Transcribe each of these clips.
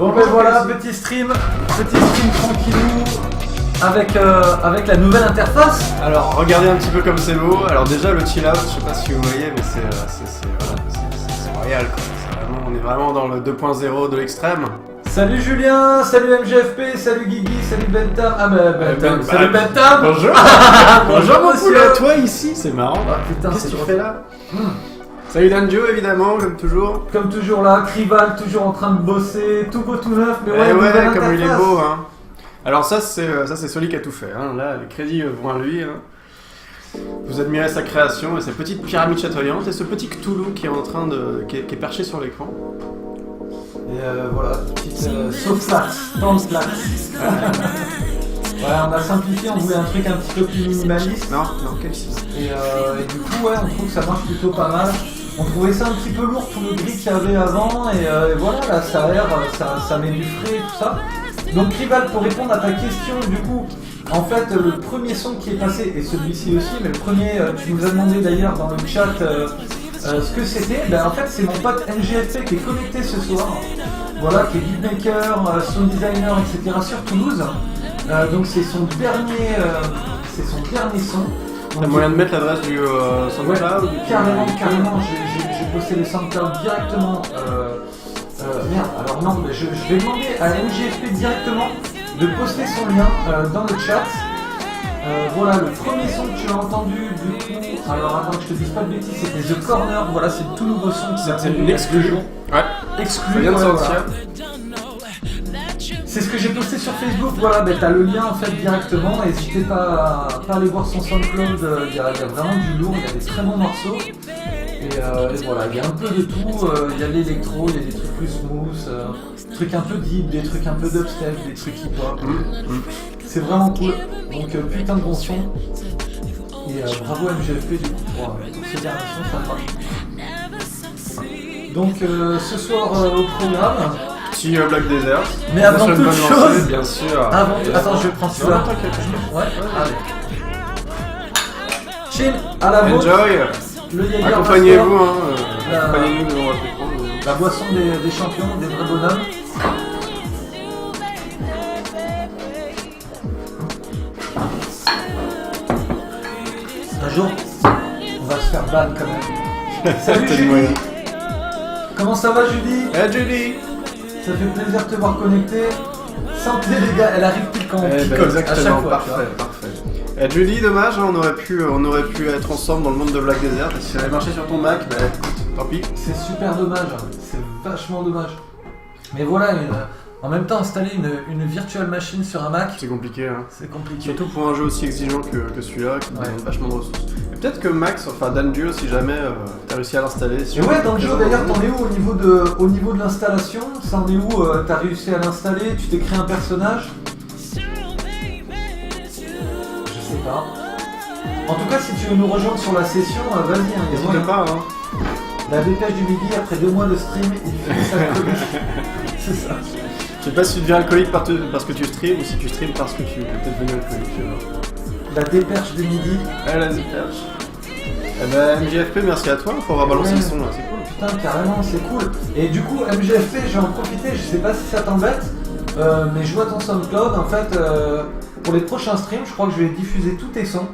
Bon ben voilà, petit stream tranquillou avec la nouvelle interface. Alors regardez un petit peu comme c'est beau. Alors déjà le chill out, je sais pas si vous voyez, mais c'est royal quoi. On est vraiment dans le 2.0 de l'extrême. Salut Julien, salut MGFP, salut Guigui, salut Bentham. Ah bah Bentham, salut Bentham. Bonjour. Bonjour monsieur. Toi ici, c'est marrant. Ah putain, qu'est-ce que tu fais là? Hmm. Salut Danjo évidemment, comme toujours. Comme toujours là, Krival toujours en train de bosser, tout beau tout neuf, mais ouais, ouais, nouvelle comme il est interface. beau hein. Alors ça c'est Soli qui a tout fait hein. Là les crédits vont à lui hein. Vous admirez sa création et sa petite pyramide chatoyante et ce petit Cthulhu qui est en train de qui est perché sur l'écran. Et voilà, petite sauce flax, dans le flax. Ouais, on a simplifié, on voulait un truc un petit peu plus minimaliste. Non, quel style. Et du coup, ouais, on trouve que ça marche plutôt pas mal. On trouvait ça un petit peu lourd, tout le gris qu'il y avait avant, et voilà, là, ça aère, ça met du frais et tout ça. Donc, Rival, pour répondre à ta question, du coup, en fait, le premier son qui est passé, et celui-ci aussi, mais le premier, tu nous as demandé d'ailleurs dans le chat ce que c'était, ben en fait, c'est mon pote MGFP qui est connecté ce soir. Voilà, qui est beatmaker, sound designer, etc. sur Toulouse. Donc c'est son dernier son. T'as moyen de mettre l'adresse du SoundCloud? Ouais, carrément, j'ai posté le SoundCloud directement. Merde, alors non, mais je vais demander à MGFP directement de poster son lien dans le chat. Voilà, le premier son que tu as entendu, du coup, alors avant que je te dise pas de bêtises, c'était The Corner, voilà, c'est le tout nouveau son qui C'était une exclu. Ouais. Exclu, Ça vient de sortir. Voilà. C'est ce que j'ai posté sur Facebook, voilà, ben, t'as le lien en fait directement, n'hésitez pas à aller voir son SoundCloud, il y a vraiment du lourd, il y a des très bons morceaux, et voilà, il y a un peu de tout, il y a de l'électro, il y a des trucs plus smooth, des trucs un peu deep, des trucs un peu dubstep, des trucs hip-hop, c'est vraiment cool, donc putain de bon son, et bravo MGFP du coup pour ce dernier son, ça marche. Donc ce soir au programme, Petit Black Desert. mais avant toute chose, bien sûr. Attends, je prends celui-là. Ouais, allez. Chin, à la vôtre. Enjoy. Le Jäger Accompagnez-vous, Master, accompagnez-nous devant votre écran. la boisson des champions, des vrais bonhommes. Un jour, on va se faire ban quand même. Salut Julie. Comment ça va Julie? Hey Julie. Ça fait plaisir de te voir connecté. Santé les gars, elle arrive pile quand on picole, à chaque fois. Parfait. Et Julie, dommage, on aurait pu être ensemble dans le monde de Black Desert. Et si ça avait marché sur ton Mac, bah écoute, tant pis. C'est super dommage, c'est vachement dommage. Mais voilà, en même temps, installer une virtual machine sur un Mac, C'est compliqué, hein. c'est compliqué. Surtout pour un jeu aussi exigeant que celui-là, qui demande vachement de ressources. Et peut-être que Max, enfin Danjo, si jamais t'as réussi à l'installer. Et ouais, dans le jeu d'ailleurs, t'en es où au niveau de l'installation? Ça en est où? T'as réussi à l'installer? Tu t'es créé un personnage? Je sais pas. En tout cas, si tu veux nous rejoindre sur la session, vas-y, hein, N'hésite pas, hein. La dépêche du midi, après 2 mois de stream, il fait sa chronique. C'est ça. Je sais pas si tu deviens alcoolique parce que tu streams ou si tu streams parce que tu es peut-être devenu alcoolique. Je sais pas. La dépêche du midi. Ah, la dépêche. Eh ben, MJFP, merci à toi, faut balancer le son là, c'est cool. Putain, carrément, c'est cool. Et du coup, MGFP, je vais en profiter, je sais pas si ça t'embête, mais je vois ton SoundCloud, en fait, pour les prochains streams, je crois que je vais diffuser tous tes sons.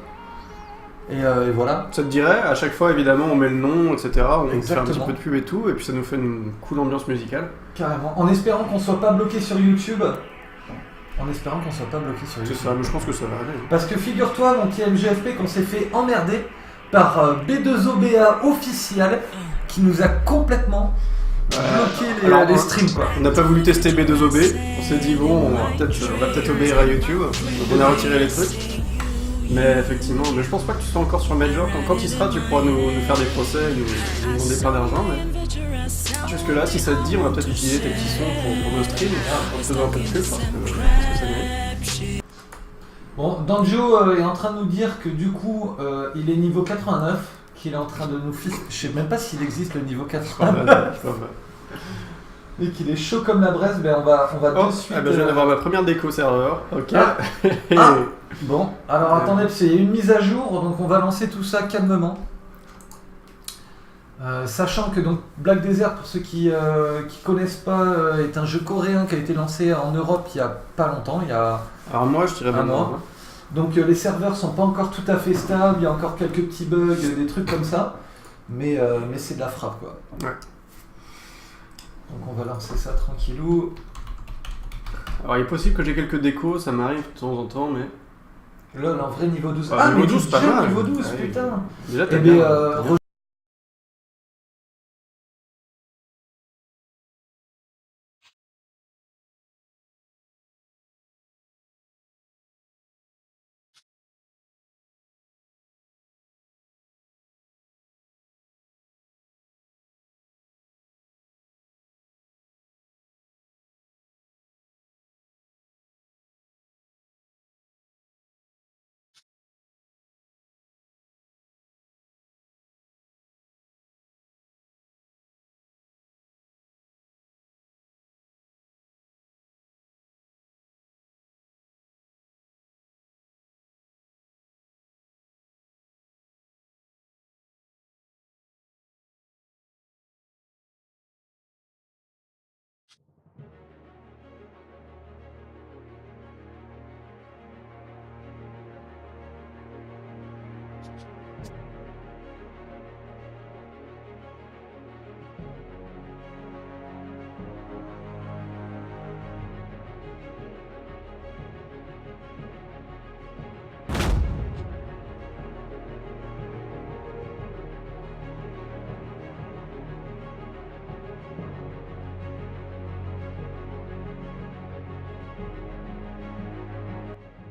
Et voilà. Ça te dirait, à chaque fois évidemment on met le nom, etc. On fait un Exactement. petit peu de pub et tout, et puis ça nous fait une cool ambiance musicale. Carrément. En espérant qu'on soit pas bloqué sur YouTube. C'est ça, mais je pense que ça va aller. Parce que figure-toi, mon petit MGFP, qu'on s'est fait emmerder par B2OBA officiel qui nous a complètement bloqué les streams quoi. On n'a pas voulu tester B2OB, on s'est dit bon, on va peut-être obéir à YouTube, donc on a retiré les trucs. Mais effectivement, mais je pense pas que tu sois encore sur Major. Quand il sera, tu pourras nous faire des procès, nous demander plein d'argent. Mais jusque là, si ça te dit, on va peut-être utiliser tes petits sons pour nos streams, pour te faire un peu de pub parce que ça mérite. Bon, Danjo est en train de nous dire que du coup, il est niveau 89, qu'il est en train de nous je sais même pas s'il existe le niveau 89. Et qu'il est chaud comme la braise, ben on va de suite... je viens d'avoir ma première déco serveur, ok. Bon, alors attendez, parce qu'il y a une mise à jour, donc on va lancer tout ça calmement. Sachant que donc Black Desert, pour ceux qui connaissent pas, est un jeu coréen qui a été lancé en Europe il y a pas longtemps, il y a Alors moi, je dirais un maintenant. mois. Donc les serveurs sont pas encore tout à fait stables, il y a encore quelques petits bugs, des trucs comme ça, mais c'est de la frappe quoi. Ouais. Donc on va lancer ça tranquillou. Alors il est possible que j'ai quelques décos, ça m'arrive de temps en temps, mais... LOL en vrai niveau 12. Ah, niveau mais 12, pas déjà mal. niveau 12, Ah oui. putain. Déjà, t'as Eh bien... bien,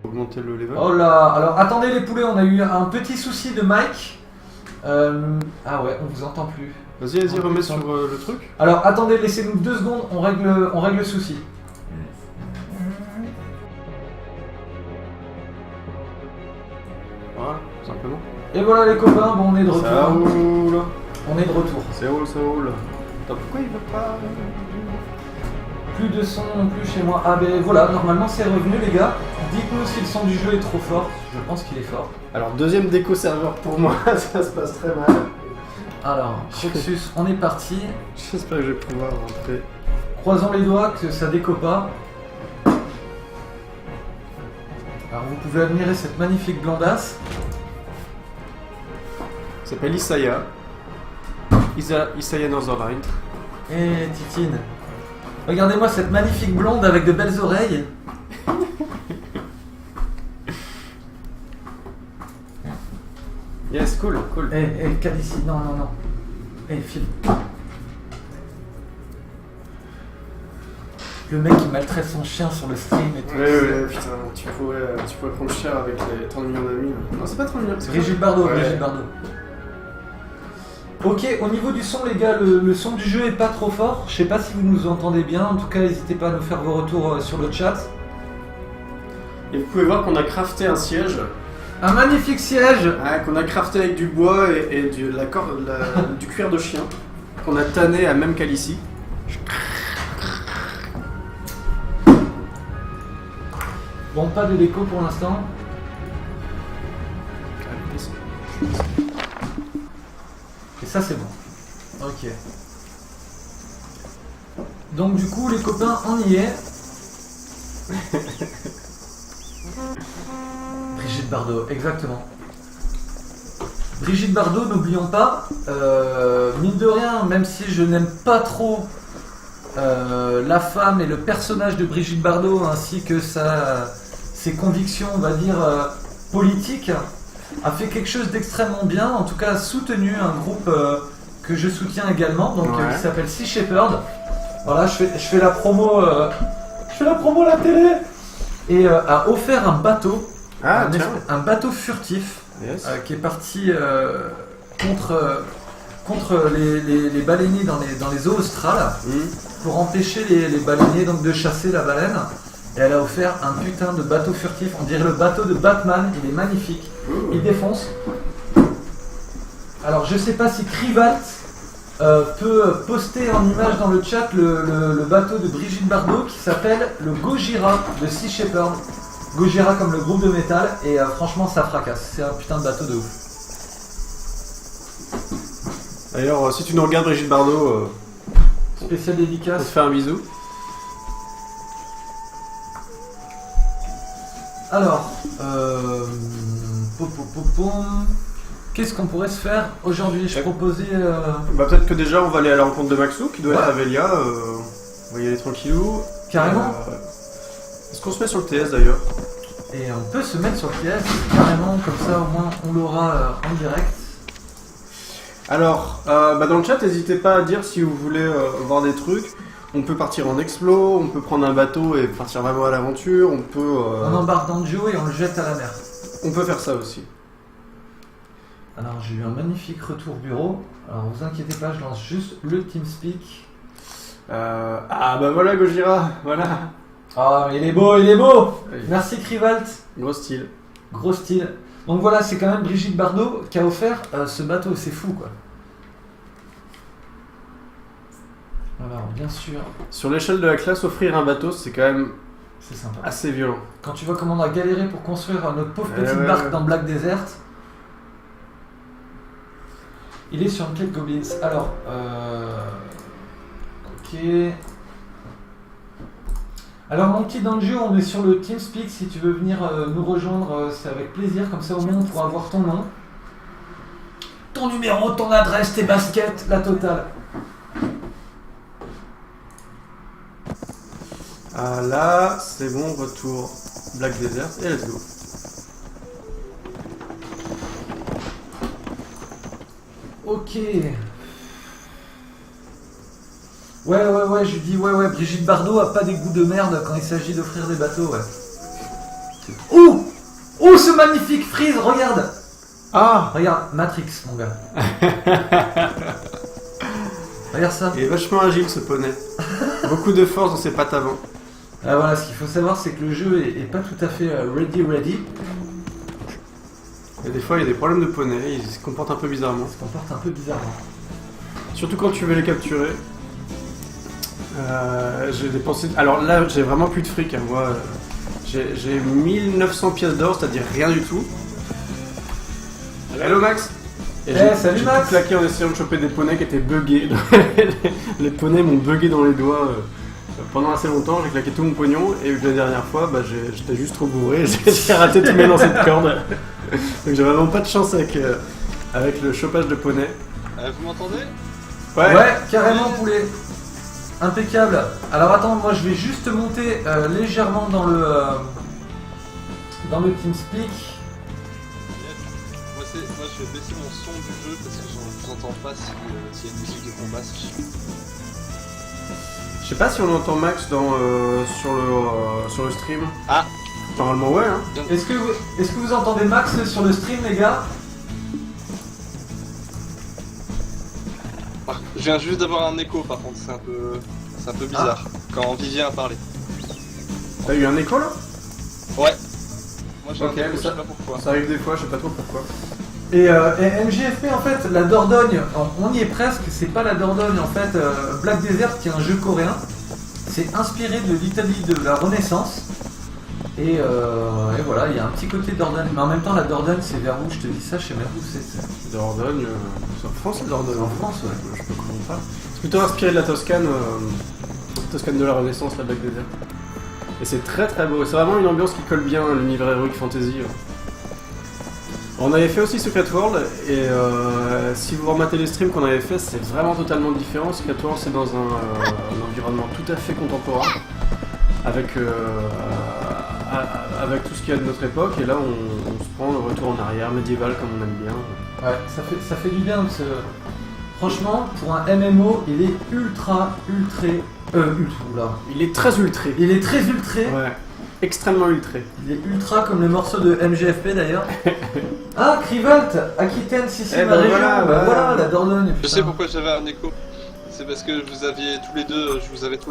Augmenter le level. oh là, alors attendez les poulets, on a eu un petit souci de mic. Ah ouais, on vous entend plus. Vas-y, remets sur le truc. Alors attendez, laissez-nous 2 secondes, on règle le souci. Voilà, tout simplement. Et voilà les copains, bon on est de retour. Ça roule. On est de retour. Ça roule. Attends, pourquoi il veut pas... Plus de son non plus chez moi. Ah ben voilà, normalement c'est revenu les gars. Dites-nous si le son du jeu est trop fort. Je pense qu'il est fort. Alors, deuxième déco serveur pour moi, ça se passe très mal. Alors, Croxus, on est parti. J'espère que je vais pouvoir rentrer. Croisons les doigts que ça décope pas. Alors vous pouvez admirer cette magnifique blondasse. Il s'appelle Isaiah. Isaiah Northernlight. Et Titine. Regardez-moi cette magnifique blonde avec de belles oreilles. Yes, cool. Calici, non. File. Le mec qui maltraite son chien sur le stream et tout. Ouais, putain, tu pourrais prendre cher avec les 30 millions d'amis. Non, c'est pas 30 millions, c'est Brigitte Bardot, Ouais. Brigitte Bardot. Ok, au niveau du son les gars, le son du jeu est pas trop fort. Je sais pas si vous nous entendez bien, en tout cas n'hésitez pas à nous faire vos retours sur le chat. Et vous pouvez voir qu'on a crafté un siège. Un magnifique siège. Qu'on a crafté avec du bois et du cuir de chien. Qu'on a tanné à même calici. Bon, pas de déco pour l'instant. Et ça c'est bon. Ok. Donc du coup les copains, on y est. Brigitte Bardot, exactement. Brigitte Bardot, n'oublions pas, mine de rien, même si je n'aime pas trop la femme et le personnage de Brigitte Bardot, ainsi que ses convictions, on va dire, politiques, a fait quelque chose d'extrêmement bien, en tout cas a soutenu un groupe que je soutiens également, donc qui s'appelle Sea Shepherd. Voilà, je fais la promo, à la télé, et a offert un bateau. Un bateau furtif qui est parti contre les baleiniers dans les eaux australes pour empêcher les baleiniers donc, de chasser la baleine. Et elle a offert un putain de bateau furtif, on dirait le bateau de Batman, il est magnifique, il défonce. Alors je sais pas si Krivalt peut poster en image dans le chat le bateau de Brigitte Bardot qui s'appelle le Gojira de Sea Shepherd. Gojira comme le groupe de métal et franchement ça fracasse, c'est un putain de bateau de ouf. D'ailleurs, si tu nous regardes, Brigitte Bardot, Spécial on te dédicace. fait un bisou. Alors, qu'est-ce qu'on pourrait se faire aujourd'hui? Je proposais. Bah peut-être que déjà on va aller à la rencontre de Maxou qui doit être Ouais. à Velia. On va y aller tranquillou. Carrément. Est-ce qu'on se met sur le TS d'ailleurs? Et on peut se mettre sur le PS carrément, comme ça au moins on l'aura en direct. Alors, dans le chat, n'hésitez pas à dire si vous voulez voir des trucs. On peut partir en explo, on peut prendre un bateau et partir vraiment à l'aventure. On peut. On embarque dans le duo et on le jette à la mer. On peut faire ça aussi. Alors j'ai eu un magnifique retour bureau. Alors vous inquiétez pas, je lance juste le TeamSpeak. Ah bah voilà Gojira, voilà. Ah mais il est beau, il est beau. Oui. Merci Krivalt, Gros style. gros style. Donc voilà, c'est quand même Brigitte Bardot qui a offert ce bateau, c'est fou quoi. Alors bien sûr, Sur l'échelle de la classe, offrir un bateau, c'est quand même c'est sympa. assez violent. Quand tu vois comment on a galéré pour construire notre pauvre Eh petite ouais, barque ouais. dans Black Desert. Il est sur une quête Goblins. Alors, ok. Alors mon petit Danjo, on est sur le TeamSpeak. Si tu veux venir nous rejoindre, c'est avec plaisir. Comme ça au moins on pourra avoir ton nom, ton numéro, ton adresse, tes baskets, la totale. Ah là, c'est bon, retour Black Desert et let's go. Ok. Ouais, je dis ouais, Brigitte Bardot a pas des goûts de merde quand il s'agit d'offrir des bateaux, ouais. Ouh, ce magnifique freeze, regarde. Ah, Regarde, Matrix, mon gars. Regarde ça. il est vachement agile ce poney. Beaucoup de force dans ses pattes avant. Ah, voilà, ce qu'il faut savoir, c'est que le jeu est pas tout à fait ready. Et des fois, il y a des problèmes de poney, ils se comportent un peu bizarrement. Il se comporte un peu bizarrement. Surtout quand tu veux les capturer. J'ai dépensé. Alors là, j'ai vraiment plus de fric. Hein. Moi, j'ai 1900 pièces d'or, c'est-à-dire rien du tout. Hello Max. Et salut j'ai Max. tout claqué en essayant de choper des poneys qui étaient buggés. Les poneys m'ont bugué dans les doigts pendant assez longtemps. J'ai claqué tout mon pognon et la dernière fois, j'étais juste trop bourré. J'ai raté tous mes lancers de corde. Donc j'ai vraiment pas de chance avec le chopage de poney. Vous m'entendez? Ouais, carrément poulet. Impeccable. Alors attends, moi je vais juste monter légèrement dans le TeamSpeak. Moi je vais baisser mon son du jeu parce que je vous entends pas s'il y a une musique de combat. Je sais pas si on entend Max sur le stream. Ah. Normalement ouais hein. Est-ce que vous entendez Max sur le stream, les gars? Je viens juste d'avoir un écho par contre, c'est un peu bizarre quand Vivien a parlé. T'as eu un écho là? Ouais. Moi j'ai Ok, un écho, mais je sais pas pourquoi. Ça arrive des fois, je sais pas trop pourquoi. Et MGFP, en fait, la Dordogne, on y est presque, c'est pas la Dordogne, en fait, Black Desert, qui est un jeu coréen, c'est inspiré de l'Italie de la Renaissance. Et voilà, il y a un petit côté Dordogne, mais en même temps, la Dordogne, c'est vers où? Je te dis ça, je sais même où c'est. Dordogne, c'est en France la Dordogne. En France, ouais. Je peux comprendre pas. C'est plutôt inspiré de la Toscane, Toscane de la Renaissance, la Black Desert. Et c'est très très beau, c'est vraiment une ambiance qui colle bien à l'univers Heroic Fantasy. On avait fait aussi Secret World, et si vous rematez les streams qu'on avait fait, c'est vraiment totalement différent. Secret World, c'est dans un environnement tout à fait contemporain, avec tout ce qu'il y a de notre époque, et là on se prend le retour en arrière, médiéval comme on aime bien. Ouais, ça fait du bien, parce que, franchement, pour un MMO, il est ultra. Il est très ultré. Il est très ultré. Ouais, extrêmement ultré. Il est ultra comme le morceau de MGFP d'ailleurs. Ah, Krivalt, Aquitaine, si Eh ma ben région. voilà, Bah ouais. voilà, la Dordogne. Je putain. sais pourquoi j'avais un écho. C'est parce que je vous avais tous les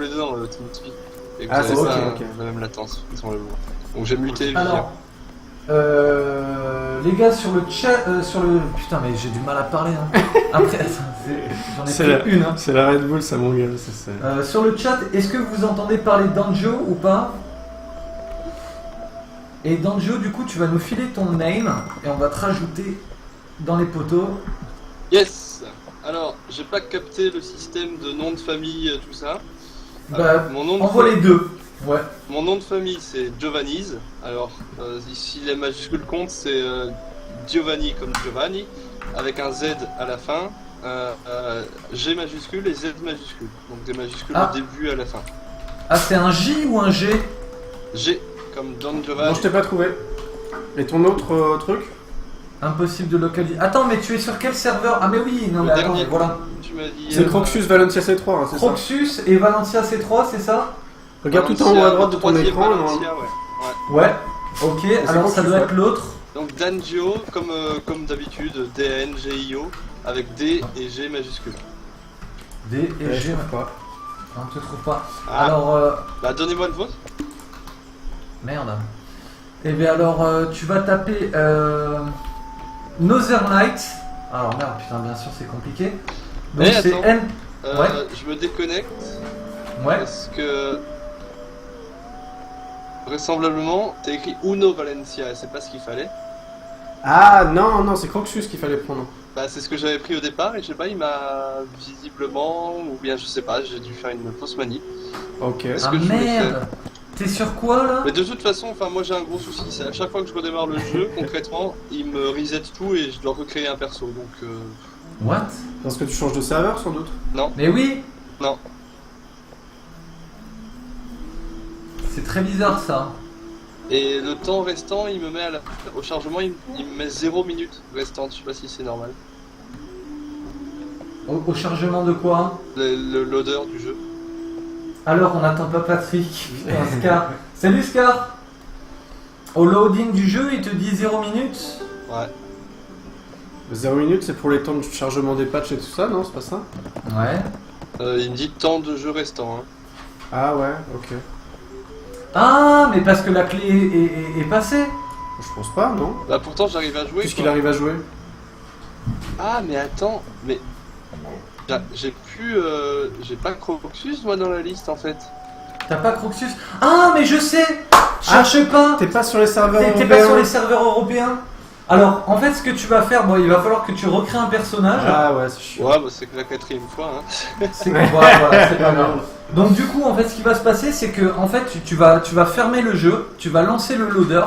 deux dans le TeamSpeak. Et vous Ah, avez c'est pas ça, ok. la même latence, sans le voir. Donc j'ai muté Vivien. Alors, les gars sur le chat, putain mais j'ai du mal à parler. Hein. Après, j'en ai C'est pris une. Hein. C'est la Red Bull, ça mon gars. Sur le chat, est-ce que vous entendez parler d'Anjo ou pas? Et Danjo, du coup, tu vas nous filer ton name et on va te rajouter dans les poteaux. Yes. Alors, j'ai pas capté le système de nom de famille, tout ça. Bah, Mon nom de envoie les deux. Ouais. Mon nom de famille c'est Giovanni's. Alors ici les majuscules comptent, c'est Giovanni comme Giovanni, avec un Z à la fin, G majuscule et Z majuscule. Donc des majuscules au début et à la fin. Ah, c'est un J ou un G? G comme Don Giovanni. Non, je t'ai pas trouvé. Et ton autre truc? Impossible de localiser. Attends, mais tu es sur quel serveur? Ah, mais oui, non, Le mais attends, dernier. mais voilà. Tu m'as dit. C'est Croxus Valencia C3, hein, c'est ça? Croxus et Valencia C3, c'est ça? Regarde tout en haut à droite de ton troisième écran. Valencia, ouais. Ouais. Ok, alors ça Croxus, doit ouais. être l'autre. Donc Dangio comme d'habitude, D-A-N-G-I-O, avec D et G majuscule. D et Je G. trouve pas. Non, tu trouves pas. Ah. Alors, Bah donnez-moi le vôtre. merde. Et bien alors, tu vas taper Northern Lights. Alors merde, putain, bien sûr, c'est compliqué. Donc Eh, c'est attends. N. Ouais. Je me déconnecte Ouais. parce que vraisemblablement t'as écrit Uno Valencia et c'est pas ce qu'il fallait. Ah non, c'est Croxus qu'il fallait prendre. Bah c'est ce que j'avais pris au départ et je sais pas, il m'a visiblement, ou bien je sais pas, j'ai dû faire une fausse manie. Ok. Est-ce Ah que je voulais merde. T'es sur quoi là? Mais de toute façon, enfin moi j'ai un gros souci, c'est à chaque fois que je redémarre le jeu, concrètement, il me reset tout et je dois recréer un perso, donc What? Parce que tu changes de serveur sans doute? Mais oui. non. C'est très bizarre ça. Et le temps restant, il me met au chargement, il me met 0 minutes restantes, je sais pas si c'est normal. Au chargement de quoi? L'odeur du jeu. Alors on n'attend pas Patrick. Putain, Scar. Salut Scar. Au loading du jeu, il te dit 0 minutes. Ouais. 0 minutes, c'est pour les temps de chargement des patchs et tout ça, non? C'est pas ça? Ouais. Il me dit temps de jeu restant. Hein. Ah ouais, ok. Ah, mais parce que la clé est passée. Je pense pas, non? Bah pourtant j'arrive à jouer. Puisqu'il quoi. arrive à jouer. Ah mais attends, mais j'ai pas Croxus moi dans la liste en fait. T'as pas Croxus? Ah, mais je sais. Cherche pas. T'es pas sur les serveurs T'es européens? pas sur les serveurs européens. Alors, en fait, ce que tu vas faire, bon, il va falloir que tu recrées un personnage. Ah ouais, c'est chiant. Ouais bah c'est que la 4ème fois. Hein. C'est voilà, c'est pas grave. Donc du coup, en fait, ce qui va se passer, c'est que en fait, tu vas fermer le jeu, tu vas lancer le loader,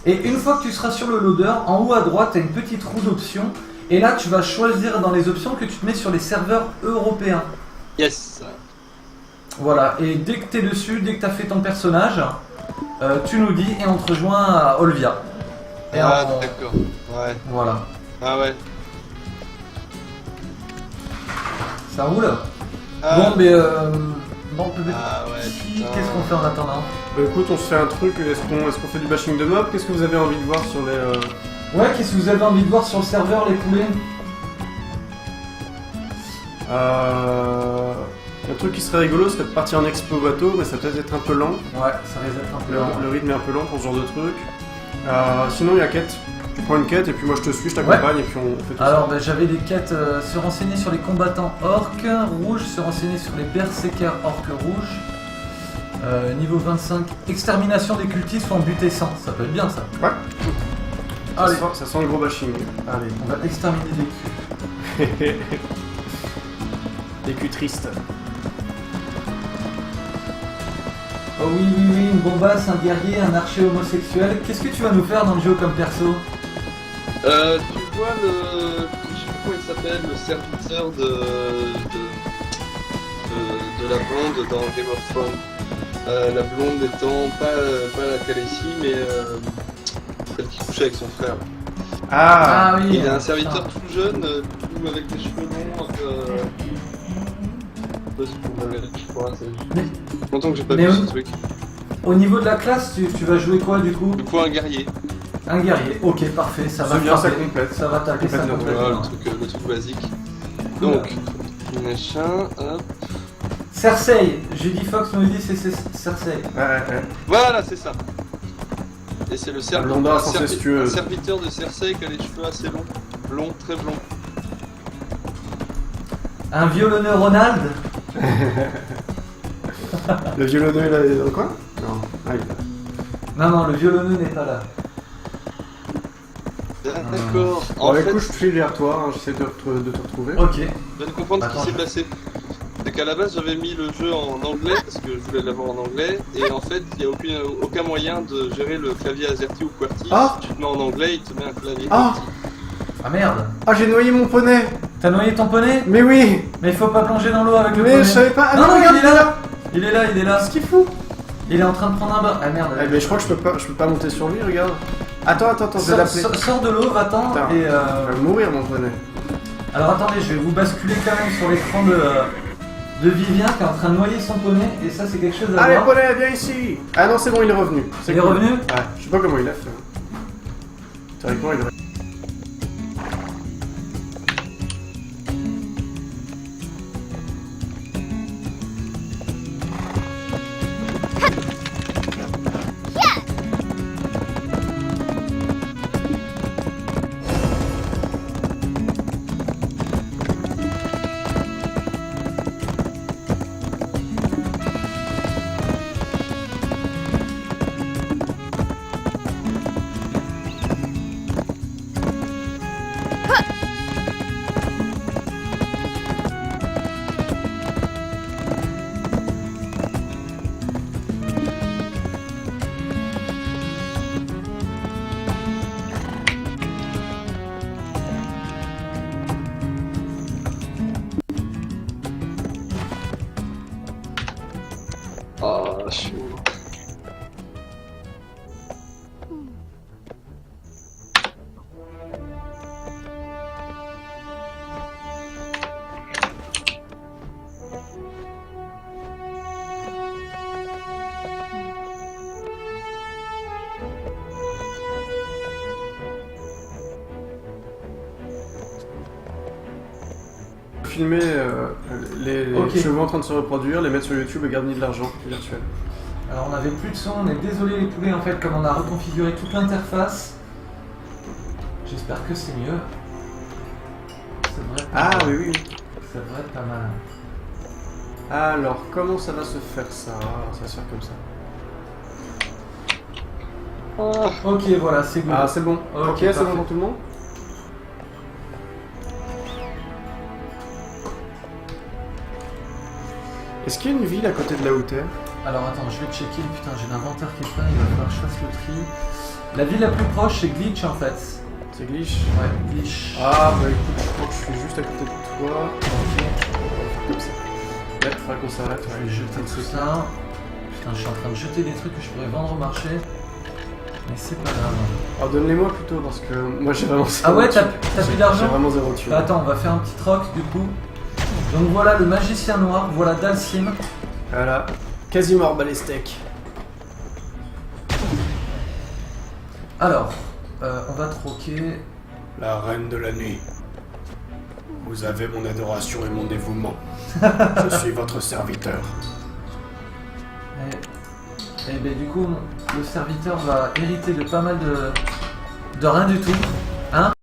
et une fois que tu seras sur le loader, en haut à droite, tu as une petite roue d'options, et là, tu vas choisir dans les options que tu te mets sur les serveurs européens. Yes. Voilà, et dès que tu es dessus, dès que tu as fait ton personnage, tu nous dis et on te rejoint à Olvia. Et Ah on- d'accord. Ouais. Voilà, Ah ouais. ça roule. Ah, Bon, mais bon, peut-être. Ah ouais, putain. Qu'est-ce qu'on fait en attendant? Bah écoute, on se fait un truc, est-ce qu'on fait du bashing de mob? Qu'est-ce que vous avez envie de voir sur les... Ouais, qu'est-ce que vous avez envie de voir sur le serveur, les poulets? Un truc qui serait rigolo serait de partir en expo bateau, mais ça peut être un peu lent. Ouais, ça risque d'être un peu lent. Le rythme est un peu lent pour ce genre de truc. Sinon, il y a quête. Tu prends une quête et puis moi je te suis, je t'accompagne et puis on fait tout Alors, ça. bah, j'avais des quêtes se renseigner sur les combattants orques rouges, se renseigner sur les berserkers orques rouges. Niveau 25, extermination des cultistes en buter 100. Ça peut être bien ça. Ouais. Allez, Ça sent le gros bashing. allez, on va exterminer des culs. Des culs tristes. Oh oui, oui, oui, une bombasse, un guerrier, un archer homosexuel. Qu'est-ce que tu vas nous faire dans le jeu comme perso? Tu vois le... Je sais plus comment il s'appelle, le serviteur de la blonde dans Game of Thrones. La blonde étant pas la Khaleesi, mais celle qui couchait avec son frère. Ah, oui. Il a un serviteur tout jeune, tout avec des cheveux longs, je sais pas si vous m'avez dit, je crois, Mais- c'est longtemps que j'ai pas Mais vu oui. ce truc. Au niveau de la classe, tu vas jouer quoi du coup? Du coup, un guerrier. Un guerrier. Ok, parfait, ça va c'est bien, ça taper. complète. Ça va taper ça Complète notre- Voilà, complètement. le truc basique. Donc, machin, hop. Cersei, Judy Fox nous dit c'est Cersei. Ouais. Voilà, c'est ça. Et c'est le blondasse incestueuse. serviteur de Cersei qui a les cheveux assez longs. Blonds, très blonds. Un violonneux Ronald. Le violonneux, il est dans le coin? Non. Ah, il est là. Non, non, le violonneux n'est pas là. D'accord. Bon, En fait, écoute, je suis derrière toi, hein, j'essaie de te retrouver. Ok. je viens de comprendre ce Attends, qui s'est passé. C'est qu'à la base, j'avais mis le jeu en anglais parce que je voulais l'avoir en anglais. Et en fait, il n'y a aucun moyen de gérer le clavier AZERTY ou QWERTY. Ah. Si tu te mets en anglais, il te met un clavier Ah. QWERTY. Ah merde. Ah, j'ai noyé mon poney. T'as noyé ton poney? Mais oui. Mais il faut pas plonger dans l'eau avec le Mais poney. je savais pas. Ah, Non, non, regarde, il est là. Il est là, il est là. Qu'est-ce qu'il fout? Il est en train de prendre un bain. Ah merde. Eh ben, je crois que je peux pas monter sur lui, regarde. Attends, je vais l'appeler. Sors de l'eau, va-t'en. Putain, Et il va mourir mon poney. alors attendez, je vais vous basculer quand même sur l'écran de Vivien qui est en train de noyer son poney. Et ça, c'est quelque chose à Allez, voir. poney, viens ici. Ah non, c'est bon, il est revenu. Il est cool. revenu? Ouais, je sais pas comment il a fait. Théoriquement, il aurait. Ah, je suis... Filmer les Ok. chevaux en train de se reproduire, les mettre sur YouTube et gagner de l'argent virtuel. Alors on n'avait plus de son, on est désolé les poulets en fait, comme on a reconfiguré toute l'interface. J'espère que c'est mieux. Ça devrait être Ah pas mal. oui, oui. Ça devrait être pas mal. Alors, comment ça va se faire ça? Ça va se faire comme ça. Ok, voilà, c'est good. Ah, c'est bon. Ok, Ok, c'est parfait. bon pour tout le monde? Est-ce qu'il y a une ville à côté de là où t'es? Alors attends, je vais checker. Putain, j'ai l'inventaire qui est plein, il va falloir que je fasse le tri. La ville la plus proche, c'est Glitch en fait. C'est Glitch? Ouais, Glitch. Ah, bah écoute, je crois que je suis juste à côté de toi. Ok, Comme ça. Là, il faudra qu'on s'arrête. je vais jeter tout ça. Putain, je suis en train de jeter des trucs que je pourrais vendre au marché. Mais c'est pas grave. Alors, donne-les-moi plutôt parce que moi j'ai vraiment zéro Ah ouais, thune. t'as plus J'ai d'argent? vraiment zéro thune. Bah attends, on va faire un petit troc du coup. Donc voilà le magicien noir, voilà Dalsim. Voilà. Quasi mort balestek. Alors, on va troquer. La reine de la nuit. Vous avez mon adoration et mon dévouement. Je suis votre serviteur. Et ben du coup, le serviteur va hériter de pas mal de rien du tout. Hein?